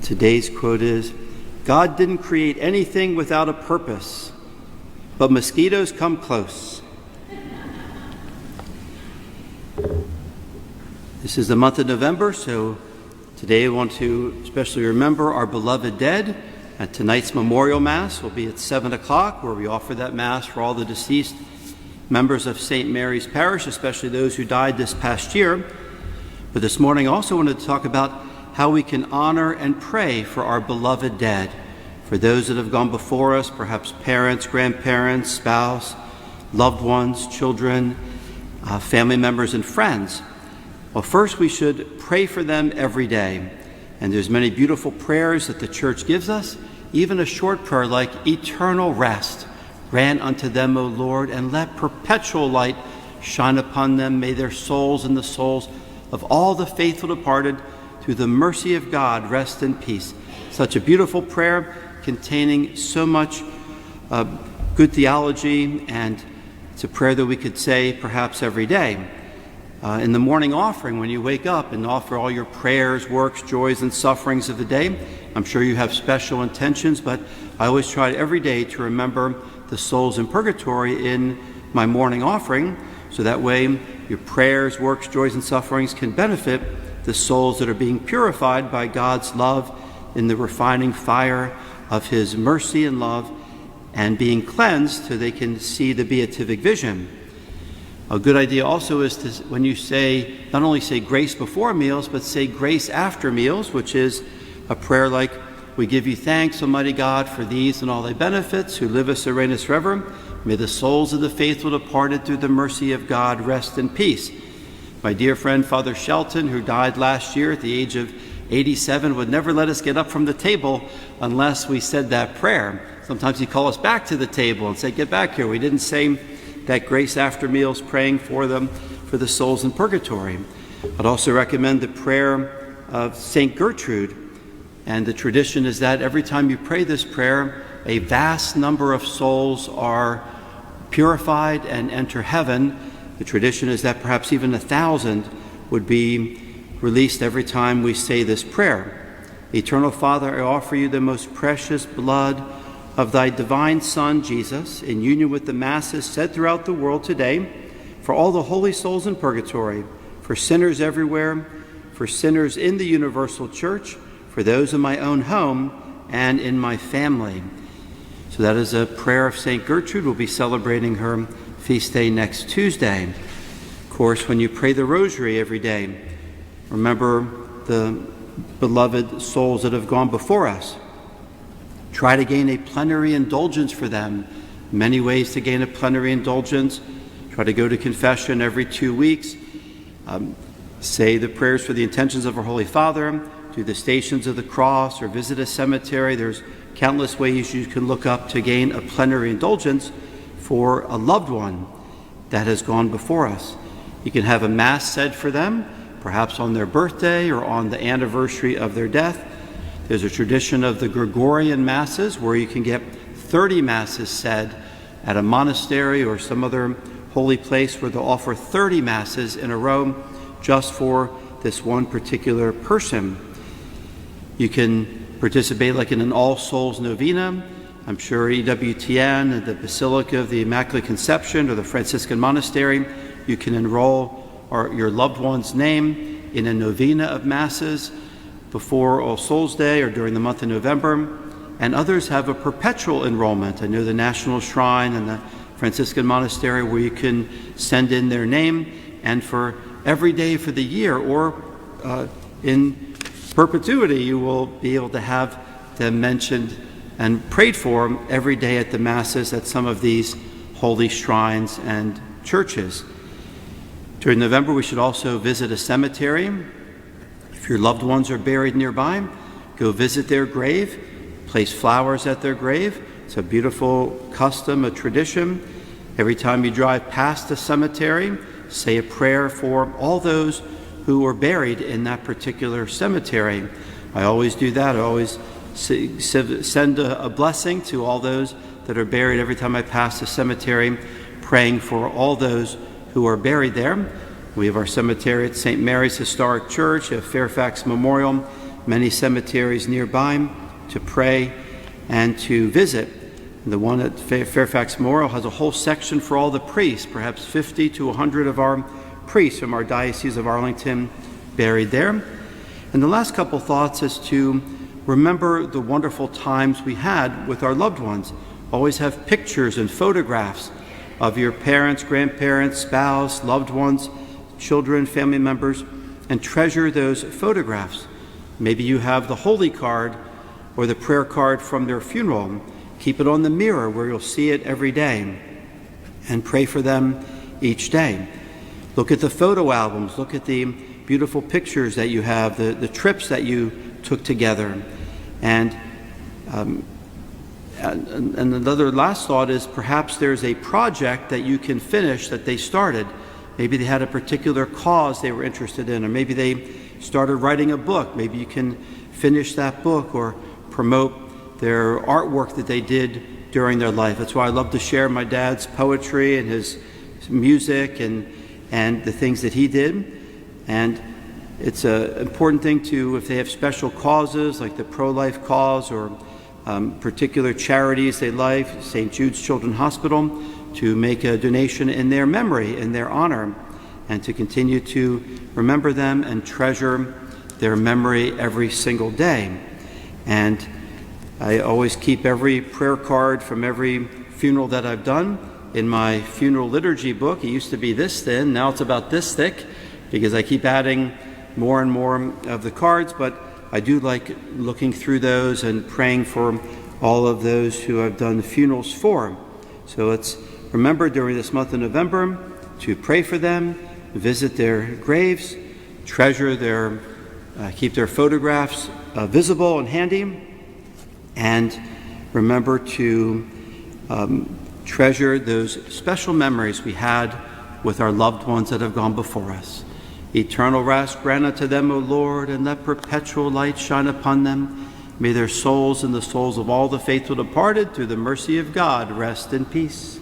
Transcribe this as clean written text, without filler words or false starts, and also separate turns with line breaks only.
Today's quote is, "God didn't create anything without a purpose, but mosquitoes come close." This is the month of November, so today I want to especially remember our beloved dead. At tonight's memorial mass will be at 7 o'clock, where we offer that mass for all the deceased members of St. Mary's Parish, especially those who died this past year. But this morning I also wanted to talk about how we can honor and pray for our beloved dead, for those that have gone before us, perhaps parents, grandparents, spouse, loved ones, children, family members, and friends. Well, first we should pray for them every day. And there's many beautiful prayers that the church gives us, even a short prayer like eternal rest. Grant unto them, O Lord, and let perpetual light shine upon them. May their souls and the souls of all the faithful departed through the mercy of God rest in peace. Such a beautiful prayer containing so much good theology, and it's a prayer that we could say perhaps every day. In the morning offering, when you wake up and offer all your prayers, works, joys, and sufferings of the day, I'm sure you have special intentions, but I always try every day to remember the souls in purgatory in my morning offering, so that way your prayers, works, joys, and sufferings can benefit the souls that are being purified by God's love in the refining fire of His mercy and love, and being cleansed so they can see the beatific vision. A good idea also is to, when you say, not only say grace before meals, but say grace after meals, which is a prayer like, "We give you thanks, Almighty God, for these and all thy benefits, who livest and reignest forever. May the souls of the faithful departed through the mercy of God rest in peace." My dear friend, Father Shelton, who died last year at the age of 87, would never let us get up from the table unless we said that prayer. Sometimes he'd call us back to the table and say, "Get back here." We didn't say that grace after meals, praying for them, for the souls in purgatory. I'd also recommend the prayer of St. Gertrude. And the tradition is that every time you pray this prayer, a vast number of souls are purified and enter heaven. The tradition is that perhaps even 1,000 would be released every time we say this prayer. Eternal Father, I offer you the most precious blood of thy divine Son, Jesus, in union with the masses said throughout the world today, for all the holy souls in purgatory, for sinners everywhere, for sinners in the universal church, for those in my own home and in my family. So that is a prayer of St. Gertrude. We'll be celebrating her feast day next Tuesday. Of course, when you pray the rosary every day, remember the beloved souls that have gone before us. Try to gain a plenary indulgence for them. Many ways to gain a plenary indulgence. Try to go to confession every 2 weeks. Say the prayers for the intentions of our Holy Father, do the Stations of the Cross, or visit a cemetery. There's countless ways you can look up to gain a plenary indulgence for a loved one that has gone before us. You can have a mass said for them, perhaps on their birthday or on the anniversary of their death. There's a tradition of the Gregorian masses where you can get 30 masses said at a monastery or some other holy place, where they'll offer 30 masses in a row just for this one particular person. You can participate like in an All Souls Novena. I'm sure EWTN and the Basilica of the Immaculate Conception or the Franciscan Monastery, you can enroll your loved one's name in a novena of masses before All Souls Day or during the month of November. And others have a perpetual enrollment. I know the National Shrine and the Franciscan Monastery, where you can send in their name, and for every day for the year or in perpetuity, you will be able to have them mentioned and prayed for every day at the masses at some of these holy shrines and churches. During November, we should also visit a cemetery. If your loved ones are buried nearby, go visit their grave, place flowers at their grave. It's a beautiful custom, a tradition. Every time you drive past a cemetery, say a prayer for all those who are buried in that particular cemetery. I always do that. I always send a blessing to all those that are buried every time I pass the cemetery, praying for all those who are buried there. We have our cemetery at St. Mary's Historic Church, at Fairfax Memorial. many cemeteries nearby to pray and to visit. The one at Fairfax Memorial has a whole section for all the priests, perhaps 50 to 100 of our priests from our Diocese of Arlington buried there. And the last couple thoughts is to remember the wonderful times we had with our loved ones. Always have pictures and photographs of your parents, grandparents, spouse, loved ones, children, family members, and treasure those photographs. Maybe you have the holy card or the prayer card from their funeral. Keep it on the mirror where you'll see it every day and pray for them each day. Look at the photo albums. Look at the beautiful pictures that you have, the trips that you took together. And another last thought is perhaps there's a project that you can finish that they started. Maybe they had a particular cause they were interested in, or maybe they started writing a book. Maybe you can finish that book or promote their artwork that they did during their life. That's why I love to share my dad's poetry and his music and the things that he did. And it's an important thing to, if they have special causes like the pro-life cause or particular charities they like, St. Jude's Children's Hospital, to make a donation in their memory, in their honor, and to continue to remember them and treasure their memory every single day. And I always keep every prayer card from every funeral that I've done in my funeral liturgy book. It used to be this thin, now it's about this thick, because I keep adding more and more of the cards, but I do like looking through those and praying for all of those who I've done funerals for. So let's remember during this month of November to pray for them, visit their graves, treasure their, keep their photographs visible and handy, and remember to treasure those special memories we had with our loved ones that have gone before us. Eternal rest grant unto them, O Lord, and let perpetual light shine upon them. May their souls and the souls of all the faithful departed, through the mercy of God, rest in peace.